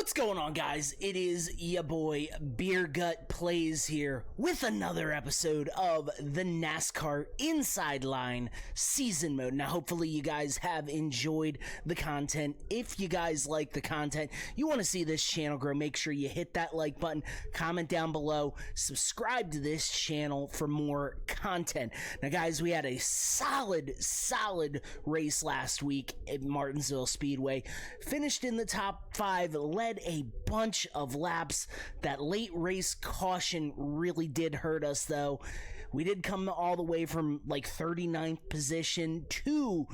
What's going on, guys? It is ya boy Beer Gut Plays here with another episode of the NASCAR Inside Line Season Mode. Now, hopefully you guys have enjoyed the content. If you guys like the content, you want to see this channel grow, make sure you hit that like button, comment down below, subscribe to this channel for more content. Now, guys, we had a solid race last week at Martinsville Speedway. Finished in the top 5, led a bunch of laps. That late race caution really did hurt us, though. We did come all the way from like 39th position to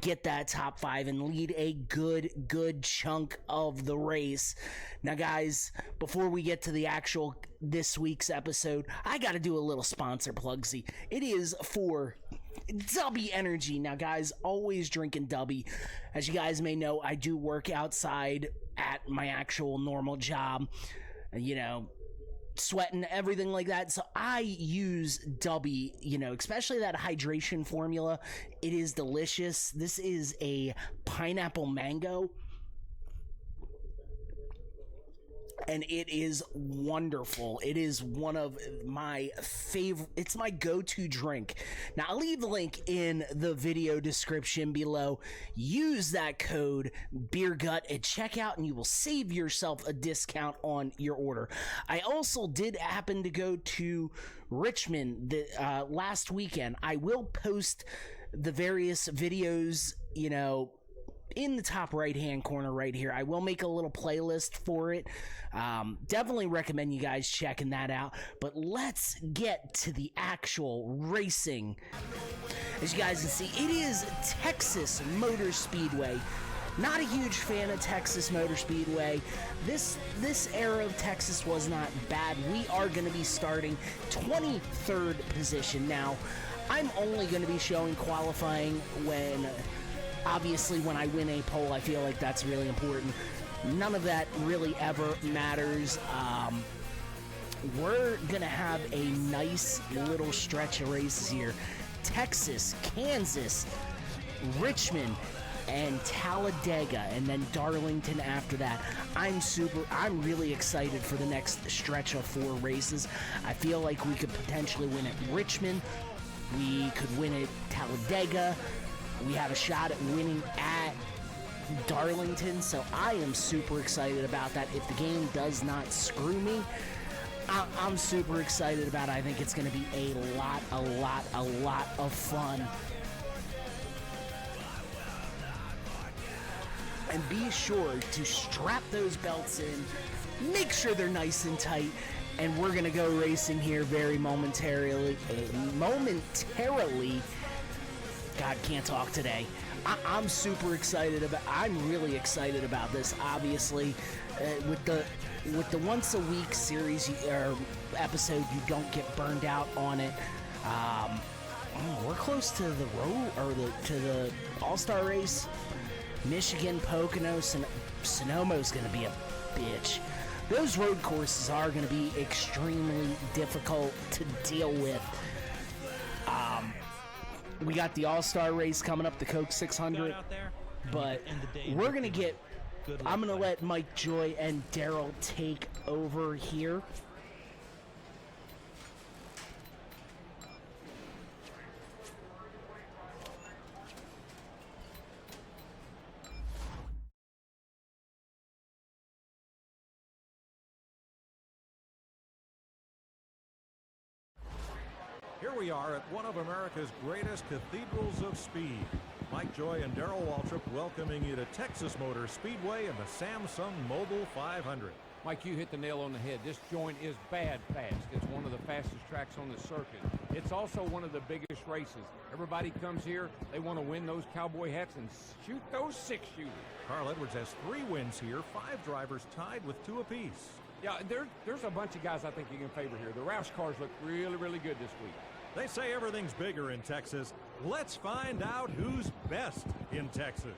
get that top 5 and lead a good chunk of the race. Now, guys, before we get to the actual this week's episode, I gotta do a little sponsor plugsy. It is for Dubby Energy. Now, guys, always drinking Dubby. As you guys may know, I do work outside at my actual normal job, you know, sweating, everything like that. So I use Dubby, you know, especially that hydration formula. It is delicious. This is a pineapple mango, and it is wonderful. It is one of my favorite. It's my go-to drink. Now, I'll leave the link in the video description below. Use that code BeerGut at checkout and you will save yourself a discount on your order. I also did happen to go to Richmond last weekend. I will post the various videos, you know, in the top right hand corner right here. I will make a little playlist for it. Definitely recommend you guys checking that out. But let's get to the actual racing. As you guys can see, it is Texas Motor Speedway. Not a huge fan of Texas Motor Speedway. This era of Texas was not bad. We are going to be starting 23rd position. Now, I'm only going to be showing qualifying when, obviously, when I win a pole. I feel like that's really important. None of that really ever matters. We're going to have a nice little stretch of races here. Texas, Kansas, Richmond, and Talladega, and then Darlington after that. I'm really excited for the next stretch of 4 races. I feel like we could potentially win at Richmond. We could win at Talladega. We have a shot at winning at Darlington, so I am super excited about that. If the game does not screw me, I'm super excited about it. I think it's going to be a lot of fun. And be sure to strap those belts in, make sure they're nice and tight, and we're going to go racing here very momentarily. God, can't talk today. I'm super excited about. I'm really excited about this. Obviously, with the once a week series or episode, you don't get burned out on it. We're close to the road or to the All-Star race. Michigan, Pocono, Sonoma's going to be a bitch. Those road courses are going to be extremely difficult to deal with. We got the All-Star race coming up, the Coke 600, but we're going to get, I'm going to let Mike Joy and Daryl take over here. Here we are at one of America's greatest cathedrals of speed. Mike Joy and Darrell Waltrip welcoming you to Texas Motor Speedway and the Samsung Mobile 500. Mike, you hit the nail on the head. This joint is bad fast. It's one of the fastest tracks on the circuit. It's also one of the biggest races. Everybody comes here, they want to win those cowboy hats and shoot those 6-shooters. Carl Edwards has 3 wins here, 5 drivers tied with 2 apiece. Yeah, there's a bunch of guys I think you can favor here. The Roush cars look really good this week. They say everything's bigger in Texas. Let's find out who's best in Texas.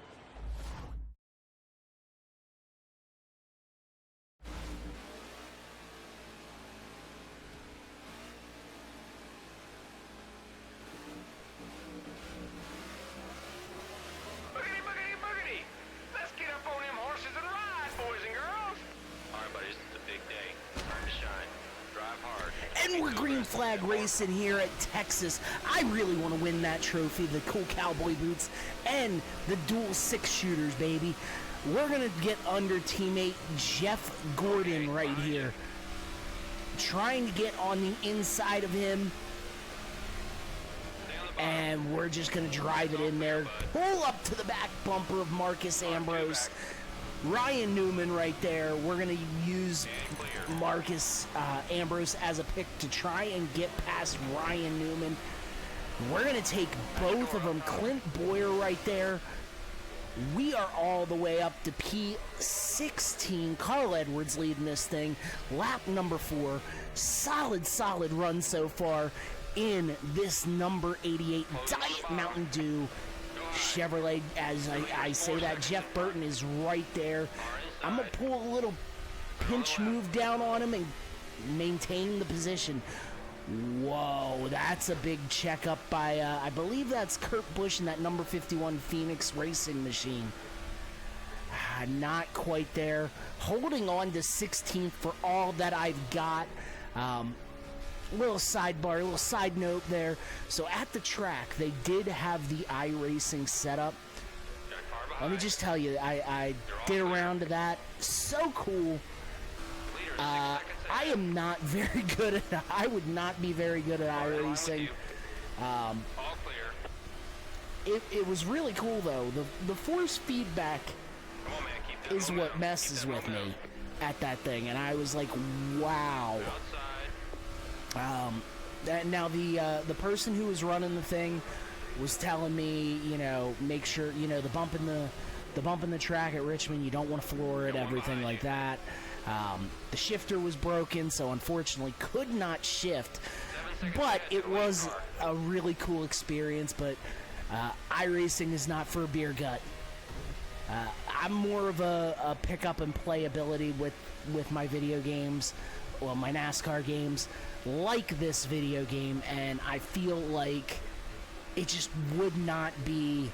Boogity, boogity, boogity! Let's get up on them horses and ride, boys and girls! Green Flag Racing here at Texas. I really want to win that trophy, the cool cowboy boots and the dual 6-shooters, baby. We're going to get under teammate Jeff Gordon right here. Trying to get on the inside of him. And we're just going to drive it in there. Pull up to the back bumper of Marcus Ambrose. Ryan Newman right there. We're going to use Marcus Ambrose as a pick to try and get past Ryan Newman. We're going to take both of them. Clint Boyer right there. We are all the way up to P16. Carl Edwards leading this thing. Lap number 4. Solid run so far in this number 88 Diet Mountain Dew Chevrolet. As I say that, Jeff Burton is right there. I'm going to pull a little pinch move down on him and maintain the position. Whoa, that's a big checkup by, I believe that's Kurt Busch in that number 51 Phoenix Racing machine. Not quite there. Holding on to 16th for all that I've got. Little sidebar, little side note there. So at the track, they did have the iRacing setup. Let me just tell you, I did a round of that. So cool. I am not very good at it. I would not be very good at iRacing. It was really cool, though. The force feedback is what messes with me at that thing. And I was like, wow. Now the person who was running the thing was telling me, you know, make sure, you know, the bump in the track at Richmond, you don't want to floor it, everything like that. The shifter was broken, so unfortunately could not shift. But it was a really cool experience. But iRacing is not for a beer gut. I'm more of a pick up and play ability with my video games, well, my NASCAR games, like this video game, and I feel like it just would not be.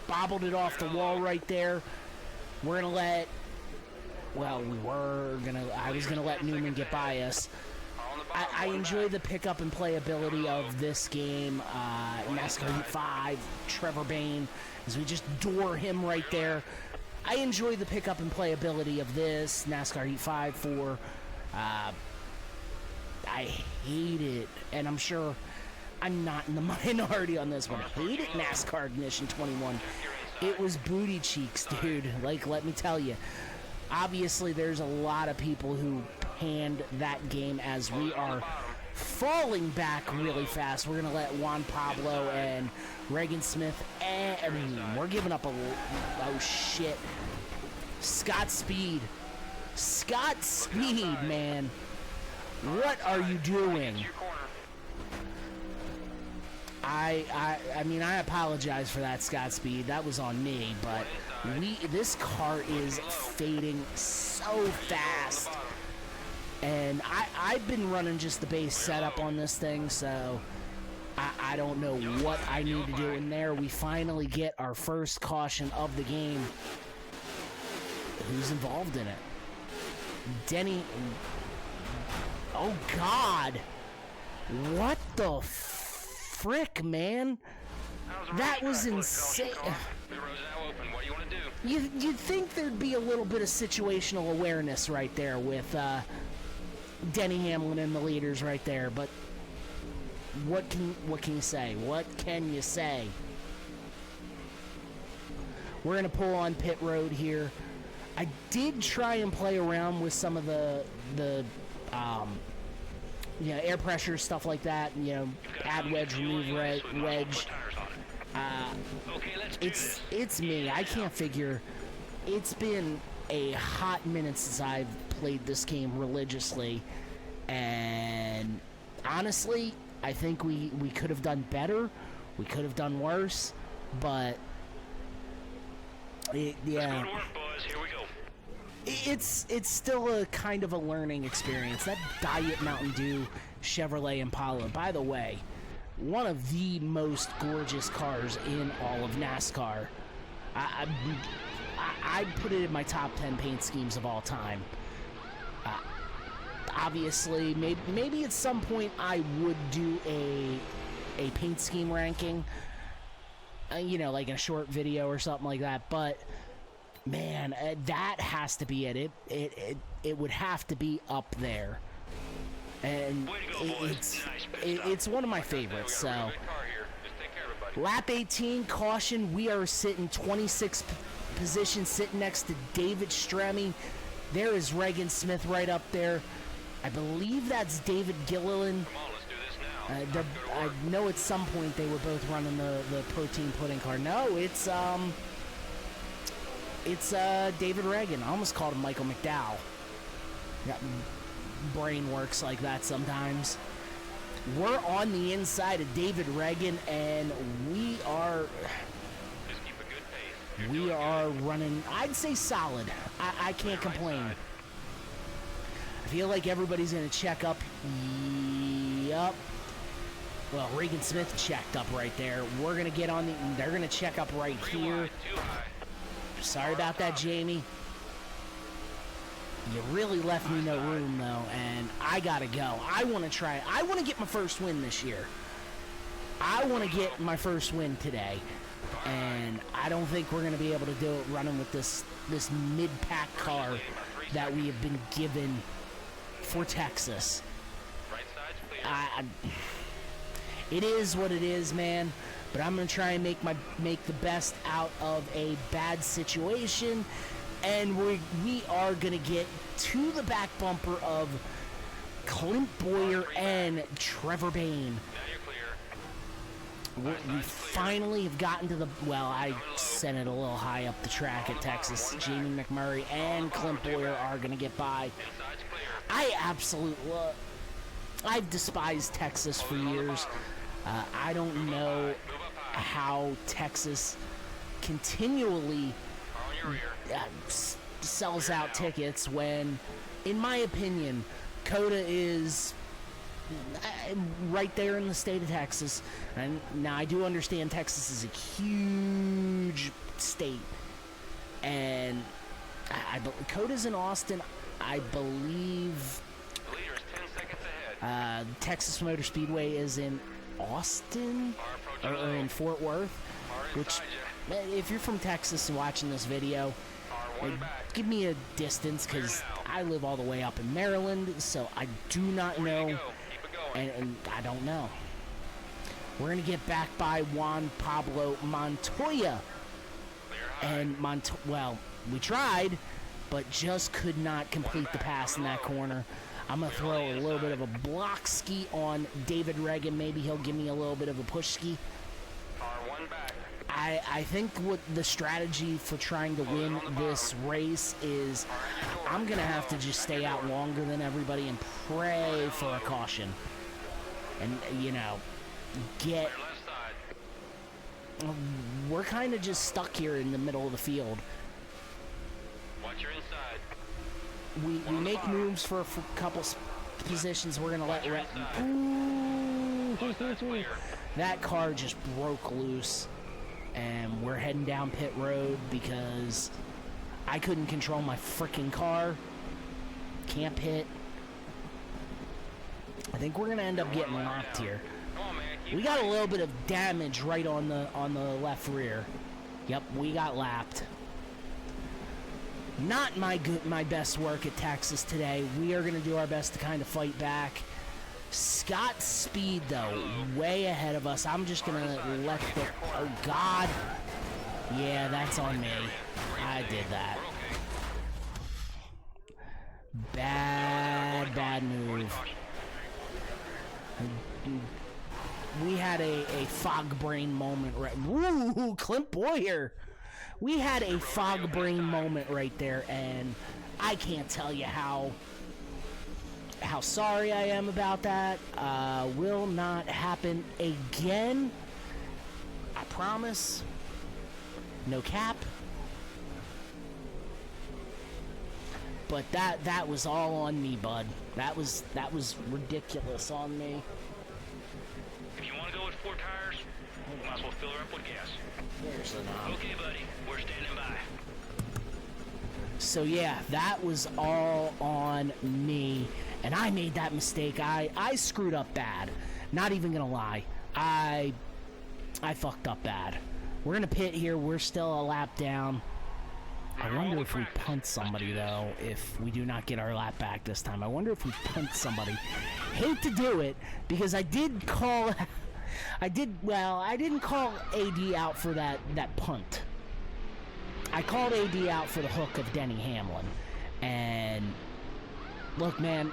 Bobbled it off the wall right there. We're gonna let. Well, I was gonna let Newman get by us. I enjoy the pick up and play ability of this game. NASCAR Heat 5, Trevor Bayne, as we just door him right there. I enjoy the pick up and play ability of this NASCAR Heat 5 for. I hate it, and I'm sure I'm not in the minority on this one. I hate it, NASCAR Ignition 21. It was booty cheeks, dude. Like, let me tell you. Obviously, there's a lot of people who panned that game as we are falling back really fast. We're going to let Juan Pablo and Reagan Smith, we're giving up oh, shit. Scott Speed, man. What are you doing? I mean, I apologize for that, Scott Speed. That was on me, but this car is fading so fast. And I've been running just the base setup on this thing, so I don't know what I need to do in there. We finally get our first caution of the game. Who's involved in it? Denny. Oh, God. What the frick, man? That was insane. You'd think there'd be a little bit of situational awareness right there with Denny Hamlin and the leaders right there, but what can you say? What can you say? We're gonna pull on pit road here. I did try and play around with some of the air pressure, stuff like that. You know, add wedge, remove wedge. It's me. I can't figure. It's been a hot minute since I've played this game religiously, and honestly, I think we could have done better. We could have done worse, but yeah. Good work, boys. Here we go. It's still a kind of a learning experience. That Diet Mountain Dew Chevrolet Impala, by the way, one of the most gorgeous cars in all of NASCAR. I'd put it in my top 10 paint schemes of all time. obviously, maybe at some point I would do a paint scheme ranking, you know, like in a short video or something like that. But man, that has to be it. It would have to be up there, and it's one of my favorites. So, lap 18, caution. We are sitting 26th position, sitting next to David Stremme. There is Regan Smith right up there. I believe that's David Gilliland. I know at some point they were both running the protein pudding car. No, it's David Regan. I almost called him Michael McDowell. Yeah, brain works like that sometimes. We're on the inside of David Regan, and we are running, I'd say solid. I can't complain. I feel like everybody's going to check up. Yup. Well, Regan Smith checked up right there. We're going to get on they're going to check up right here. Sorry about that, Jamie. You really left me no room, though, and I got to go. I want to get my first win this year. I want to get my first win today, and I don't think we're going to be able to do it running with this mid-pack car that we have been given for Texas. It is what it is, man. But I'm going to try and make the best out of a bad situation. And we are going to get to the back bumper of Clint Boyer and Trevor Bayne. We finally have gotten to the... Well, I sent it a little high up the track at Texas. Jamie McMurray and Clint Boyer are going to get by. I've despised Texas for years. I don't know how Texas continually sells out tickets when, in my opinion, COTA is right there in the state of Texas. And now I do understand Texas is a huge state, and COTA's in Austin, I believe. Texas Motor Speedway is in Austin or in Fort Worth, which, if you're from Texas and watching this video, give me a distance, because I live all the way up in Maryland, so I do not know, and I don't know. We're going to get back by Juan Pablo Montoya, and we tried, but just could not complete the pass in that corner. I'm going to throw a little bit of a block ski on David Regan. Maybe he'll give me a little bit of a push ski. I think what the strategy for trying to win this race is, I'm going to have to just stay out longer than everybody and pray for a caution. And, we're kind of just stuck here in the middle of the field. Watch your inside. We make moves for a couple positions. We're going to let that car just broke loose, and we're heading down pit road because I couldn't control my freaking car. Can't pit. I think we're going to end up getting locked here. We got a little bit of damage right on the left rear. Yep, we got lapped. Not my best work at Texas today. We are going to do our best to kind of fight back. Scott Speed, though, way ahead of us. I'm just going to let the... Oh, God. Yeah, that's on me. I did that. Bad move. We had a fog brain moment right... Woo! Clint Boyer! We had a fog brain moment right there, and I can't tell you how sorry I am about that. Will not happen again. I promise. No cap. But that was all on me, bud. That was ridiculous on me. If you want to go with 4 tires, might as well fill her up with gas. There's the knob. Okay, buddy. We're standing by. So yeah, that was all on me. And I made that mistake. I screwed up bad. Not even gonna lie. I fucked up bad. We're gonna pit here. We're still a lap down. I wonder if we punt somebody, though, if we do not get our lap back this time. I wonder if we punt somebody. Hate to do it, because I did call... I didn't call AD out for that punt. I called AD out for the hook of Denny Hamlin. And, look, man,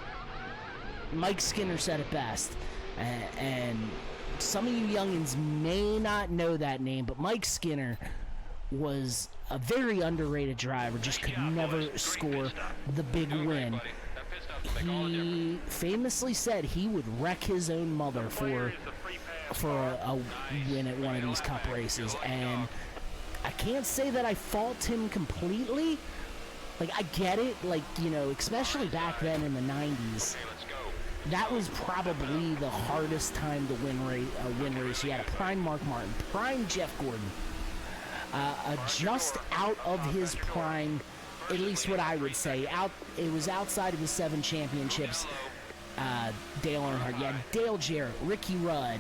Mike Skinner said it best. And some of you youngins may not know that name, but Mike Skinner was a very underrated driver, just could never score the big win. He famously said he would wreck his own mother for a win at one of these cup races, and I can't say that I fault him completely. Like, I get it, like, you know, especially back then in the 90s, that was probably the hardest time to win race. You had a prime Mark Martin, prime Jeff Gordon, just out of his prime, at least what I would say. It was outside of his 7 championships. Dale Earnhardt, yeah, Dale Jarrett, Ricky Rudd.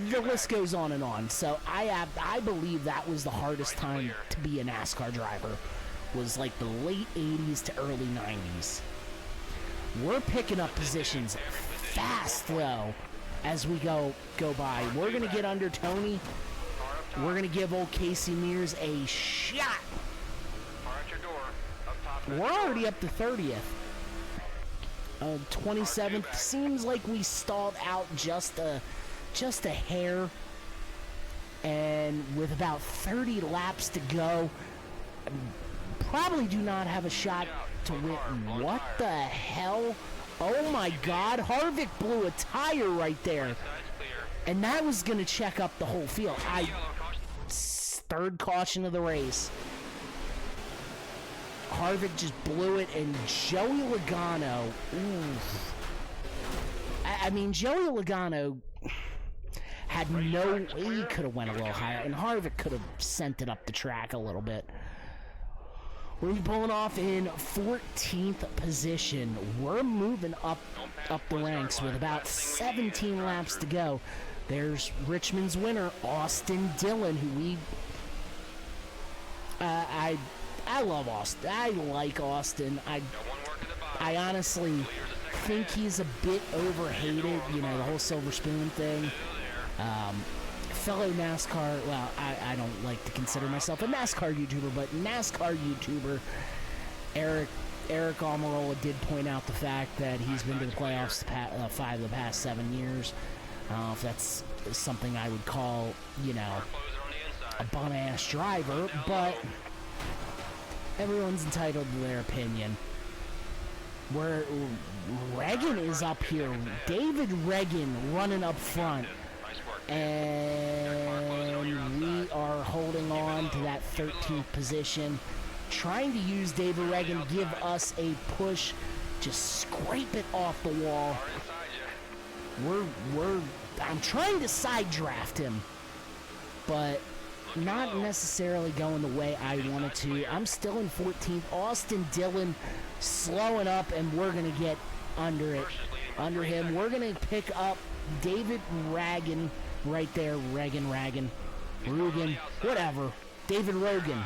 The list goes on and on. So I believe that was the hardest time to be a NASCAR driver. Was like the late 80s to early 90s. We're picking up positions fast though as we go by. We're gonna get under Tony. We're gonna give old Casey Mears a shot. We're already up to 30th. 27th. Seems like we stalled out just a hair. And with about 30 laps to go, probably do not have a shot to win. What the hell? Oh my God, Harvick blew a tire right there. And that was going to check up the whole field. Third caution of the race. Harvick just blew it, and Joey Logano, oof. I mean, Joey Logano had no way. He could have went a little higher, and Harvick could have sent it up the track a little bit. We're pulling off in 14th position. We're moving up the ranks with about 17 laps to go. There's Richmond's winner, Austin Dillon, who we... I love Austin. I like Austin. I honestly think he's a bit overhated, you know, the whole Silver Spoon thing. Fellow NASCAR, well, I don't like to consider myself a NASCAR YouTuber, but NASCAR YouTuber Eric Almirola did point out the fact that he's been to the playoffs 5 of the past 7 years. If that's something I would call, you know, a bum-ass driver, but everyone's entitled to their opinion. Where Reagan is up here. David Reagan running up front. And we are holding on to that 13th position. Trying to use David Reagan to give us a push. Just scrape it off the wall. I'm trying to side draft him. But not necessarily going the way I wanted to. I'm still in 14th. Austin Dillon slowing up, and we're going to get under him. We're going to pick up David Reagan right there. Rugen, whatever. David Rogan.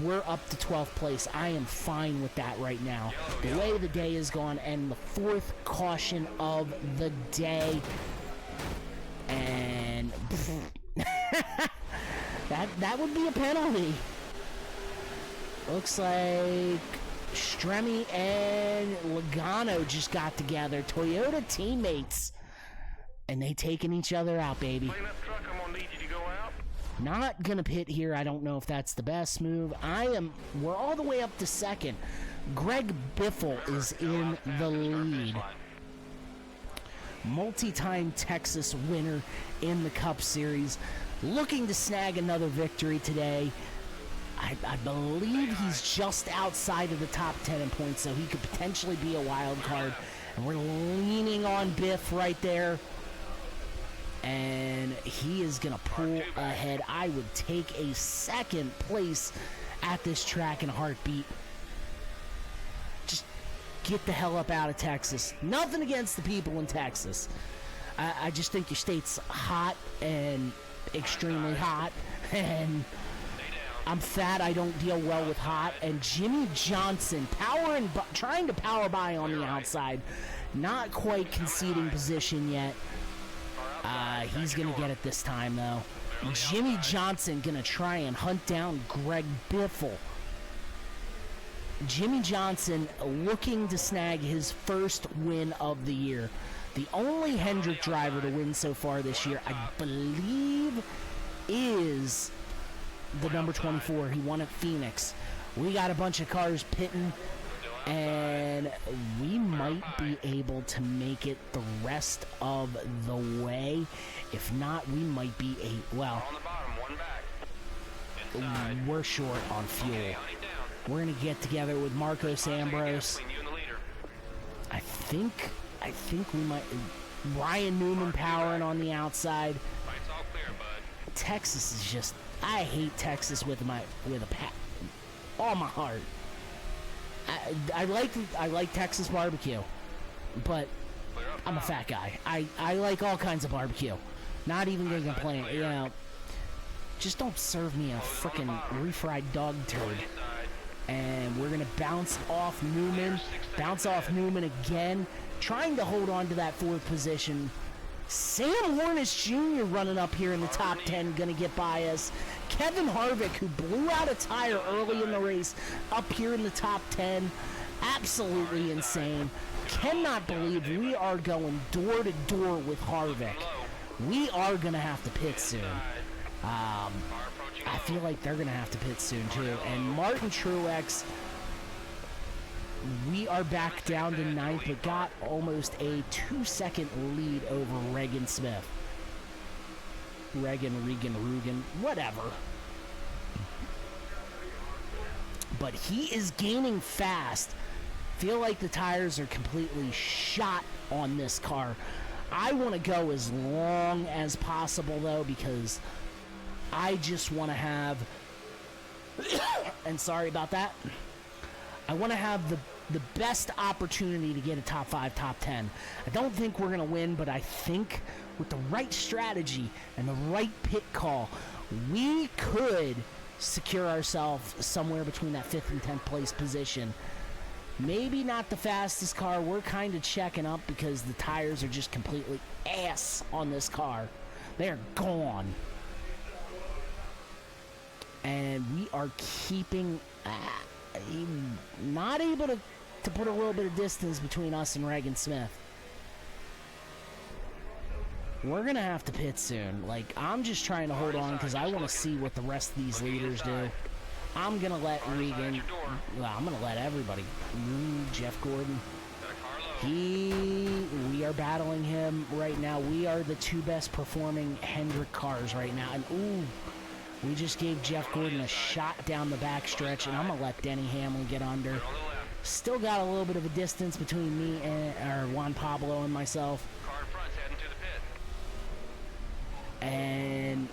We're up to 12th place. I am fine with that right now. The way the day is gone, and the 4th caution of the day. And that would be a penalty. Looks like Stremme and Logano just got together. Toyota teammates. And they taking each other out, baby. Not gonna pit here. I don't know if that's the best move. We're all the way up to 2nd. Greg Biffle is in the lead. Multi-time Texas winner in the Cup Series, looking to snag another victory today. I believe he's just outside of the top 10 in points, so he could potentially be a wild card. And we're leaning on Biff right there. And he is going to pull ahead. I would take a 2nd place at this track in a heartbeat. get the hell up out of Texas. Nothing against the people in Texas. I just think your state's hot and extremely hot, and I'm fat. I don't deal well with hot. And Jimmy Johnson trying to power by on the outside, not quite conceding position yet. He's gonna get it this time though. Jimmy Johnson gonna try and hunt down Greg Biffle. Jimmy Johnson looking to snag his first win of the year. The only Hendrick driver to win so far this year, I believe, is the number 24. He won at Phoenix. We got a bunch of cars pitting, and we might be able to make it the rest of the way. If not, we might be we're short on fuel. We're going to get together with Marcos Ambrose. I think we might. Ryan Newman powering on the outside. Texas is just. I hate Texas with all my heart. I like Texas barbecue, but I'm a fat guy. I like all kinds of barbecue. Not even gonna complain. You know, just don't serve me a frickin' refried dog turd. And we're going to bounce off Newman again, trying to hold on to that fourth position. Sam Hornish Jr. running up here in the top 10, going to get by us. Kevin Harvick, who blew out a tire early in the race, up here in the top 10. Absolutely insane. Cannot believe we are going door to door with Harvick. We are going to have to pit soon. I feel like they're going to have to pit soon, too. And Martin Truex, we are back down to 9th, but got almost a 2-second lead over Regan Smith. Regan, whatever. But he is gaining fast. Feel like the tires are completely shot on this car. I want to go as long as possible, though, because I just want to have, and sorry about that, I want to have the best opportunity to get a top 5, top 10. I don't think we're going to win, but I think with the right strategy and the right pit call, we could secure ourselves somewhere between that 5th and 10th place position. Maybe not the fastest car. We're kind of checking up because the tires are just completely ass on this car. They're gone. And we are keeping, not able to put a little bit of distance between us and Regan Smith. We're going to have to pit soon. Like, I'm just trying to hold on because I want to see what the rest of these leaders do. I'm going to let Regan, I'm going to let everybody. Jeff Gordon. We are battling him right now. We are the 2 best performing Hendrick cars right now. And, we just gave Jeff Gordon a shot down the backstretch, and I'm going to let Denny Hamlin get under. Still got a little bit of a distance between me and Juan Pablo and myself. Car in front's heading to the pit. And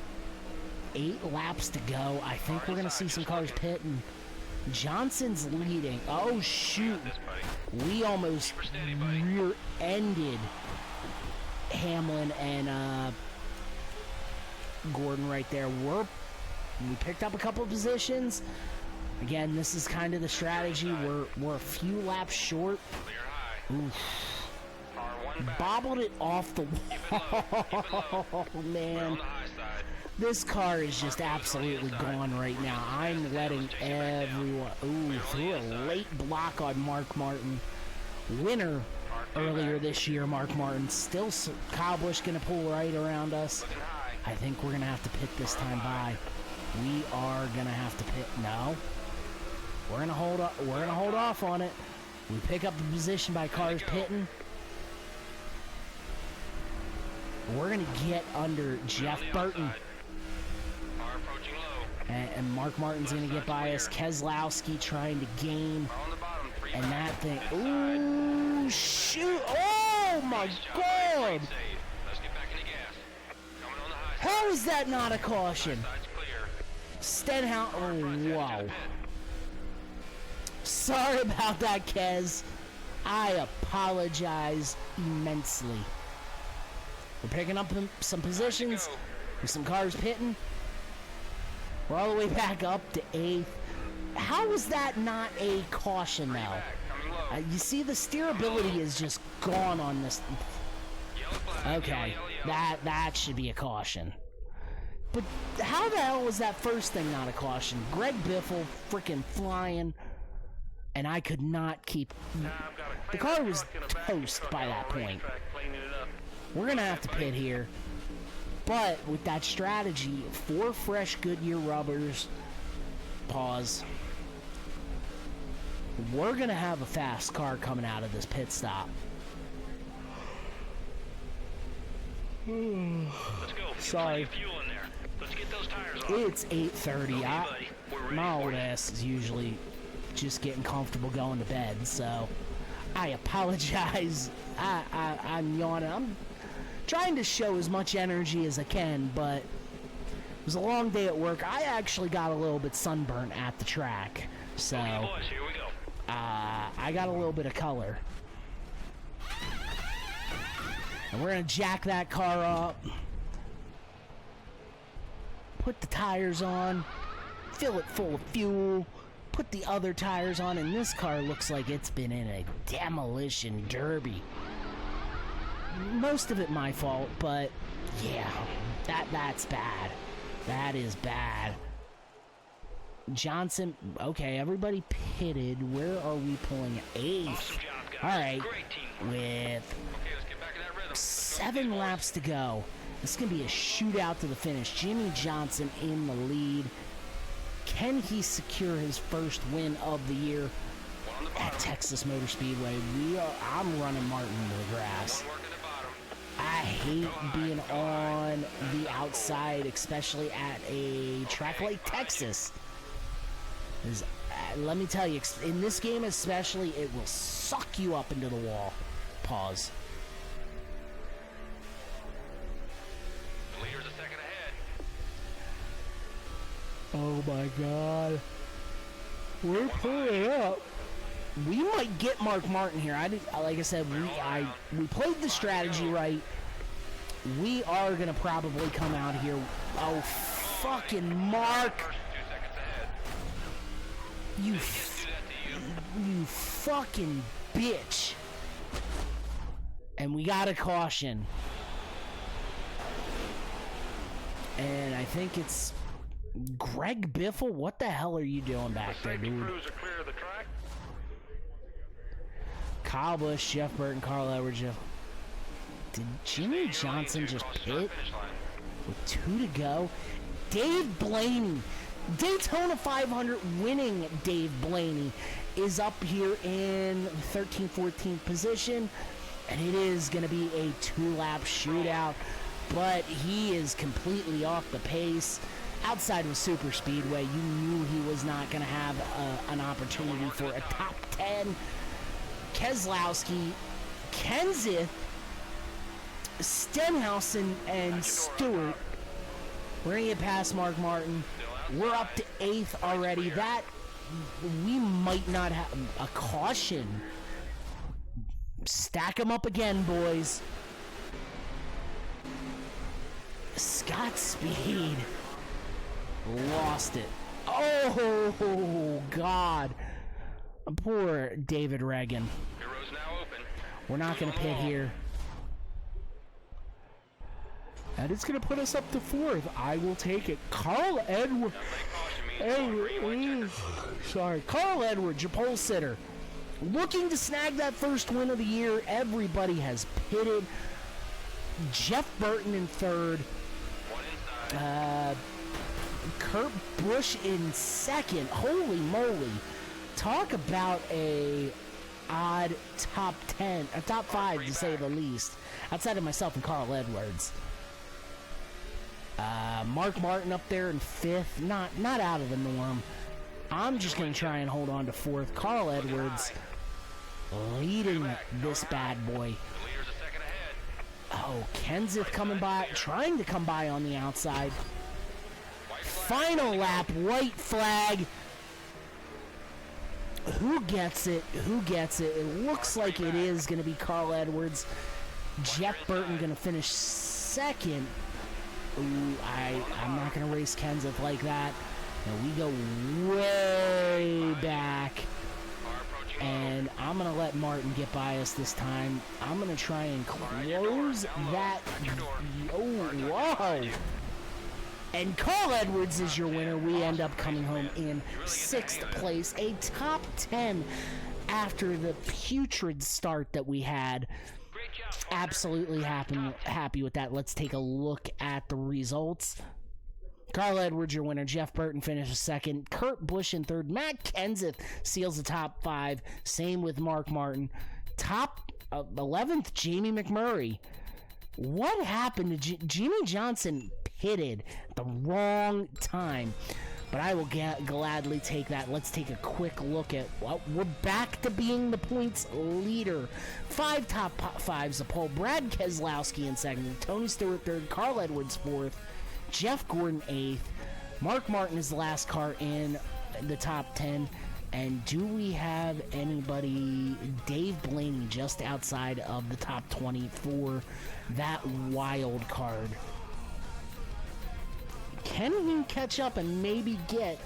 8 laps to go. I think we're going to see some cars pitting. Johnson's leading. Oh, shoot. We almost rear-ended Hamlin and Gordon right there. We picked up a couple of positions. Again, this is kind of the strategy. We're a few laps short. Oof. Bobbled it off the wall. Man. This car is just absolutely gone right now. I'm letting everyone... Ooh, threw a late block on Mark Martin. Winner earlier this year, Mark Martin. Still Kyle Busch going to pull right around us. I think we're going to have to pit this time by. We are going to have to pit. No. We're going to hold up. We're going to hold off on it. We pick up the position by cars pitting. We're going to get under Jeff Burton. And Mark Martin's going to get by us. Keselowski trying to gain. And that thing. Ooh, shoot. Oh, my God. How is that not a caution? Stenhouse. Oh, wow. Sorry about that, Kez. I apologize immensely. We're picking up some positions with some cars pitting. We're all the way back up to 8th. How is that not a caution now? You see, the steerability is just gone on this. Okay, that should be a caution. But how the hell was that first thing not a caution? Greg Biffle freaking flying, and I could not keep. The car was toast by that point. We're gonna have to pit here. But with that strategy, 4 fresh Goodyear rubbers, pause, we're going to have a fast car coming out of this pit stop. Let's go. Sorry. Fuel in there. Let's get those tires on. It's 8:30. My old ass is usually just getting comfortable going to bed, so I apologize. I'm yawning. I'm trying to show as much energy as I can, but it was a long day at work. I actually got a little bit sunburnt at the track, so Okay, boys, here we go. I got a little bit of color. And we're going to jack that car up, put the tires on, fill it full of fuel, put the other tires on, and this car looks like it's been in a demolition derby. Most of it my fault, but yeah, that's bad. That is bad. Johnson, okay, everybody pitted. Where are we pulling? 8th. Awesome job, guys. All right, Great team. with Okay, let's get back in that rhythm. 7 laps to go. This is going to be a shootout to the finish. Jimmy Johnson in the lead. Can he secure his first win of the year at Texas Motor Speedway? I'm running Martin into the grass. I hate being on the outside, especially at a track like Texas. Let me tell you, in this game especially, it will suck you up into the wall. Pause. The leader's a second ahead. Oh my God. We're pulling up. We might get Mark Martin here. Like I said, we played the strategy right. We are gonna probably come out here. Oh, fucking Mark! You fucking bitch! And we got a caution. And I think it's Greg Biffle. What the hell are you doing back there, dude? Crews are clear of the track. Kyle Busch, Jeff Burton, Carl Edwards, Did Jimmy Johnson just pit with 2 to go? Dave Blaney, Daytona 500 winning Dave Blaney, is up here in 13th, 14th position, and it is going to be a 2-lap shootout, but he is completely off the pace. Outside of Super Speedway, you knew he was not going to have an opportunity for a top 10. Keselowski, Kenseth, Stenhouse, and Stewart. We're going to get past Mark Martin. We're up to 8th already. That, we might not have a caution. Stack them up again, boys. Scott Speed lost it. Oh, God. Poor David Reagan. Heroes now open. We're not going to pit here. And it's going to put us up to 4th. I will take it. Carl Edwards. Carl Edwards, your pole sitter. Looking to snag that first win of the year. Everybody has pitted. Jeff Burton in 3rd. Kurt Busch in 2nd. Holy moly. Talk about a odd top 10, a top 5 to say the least, outside of myself and Carl Edwards. Mark Martin up there in 5th, not out of the norm. I'm just going to try and hold on to 4th. Carl Edwards leading this bad boy. Oh, Kenseth coming by, trying to come by on the outside. Final lap, white flag. Who gets it? Who gets it? It looks like it is going to be Carl Edwards. Jeff Burton going to finish second. Ooh, I'm not going to race Kenseth like that. And we go way back. And I'm going to let Martin get by us this time. I'm going to try and close that. Oh, whoa. And Carl Edwards is your winner. We end up coming home in 6th place. A top 10 after the putrid start that we had. Absolutely happy with that. Let's take a look at the results. Carl Edwards, your winner. Jeff Burton finishes second. Kurt Busch in third. Matt Kenseth seals the top 5. Same with Mark Martin. Top 11th, Jamie McMurray. What happened to Jimmy Johnson? Pitted at the wrong time. But I will gladly take that. Let's take a quick look at, well, we're back to being the points leader. 5 top 5s a pole. Brad Keselowski in second. Tony Stewart third. Carl Edwards fourth. Jeff Gordon 8th. Mark Martin is the last car in the top 10. And do we have anybody? Dave Blaney just outside of the top 20 for that wild card. Can he catch up and maybe get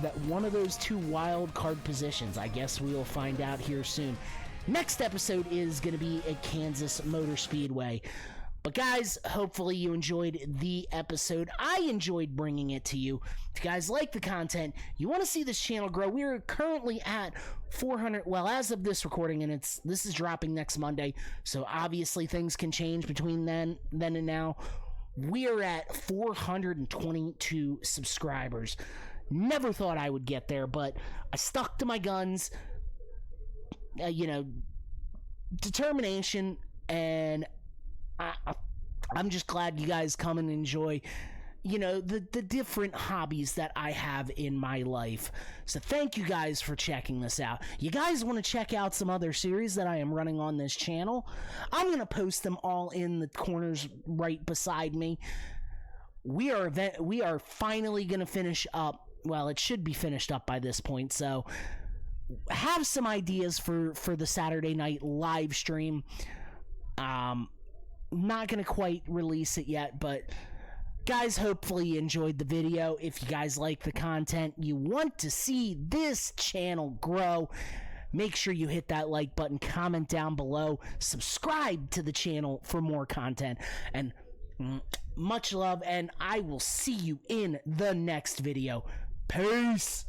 that one of those 2 wild card positions? I guess we will find out here soon. Next episode is going to be at Kansas Motor Speedway. But guys, hopefully you enjoyed the episode. I enjoyed bringing it to you. If you guys like the content, you want to see this channel grow, we are currently at 400, well, as of this recording, and this is dropping next Monday, so obviously things can change between then and now. We are at 422 subscribers. Never thought I would get there, but I stuck to my guns. Determination, and I'm just glad you guys come and enjoy, the different hobbies that I have in my life. So thank you guys for checking this out. You guys want to check out some other series that I am running on this channel? I'm going to post them all in the corners right beside me. We are finally going to finish up. Well, it should be finished up by this point. So have some ideas for the Saturday night live stream. Not going to quite release it yet, but guys, hopefully you enjoyed the video. If you guys like the content, you want to see this channel grow, make sure you hit that like button, comment down below, subscribe to the channel for more content, and much love, and I will see you in the next video. Peace!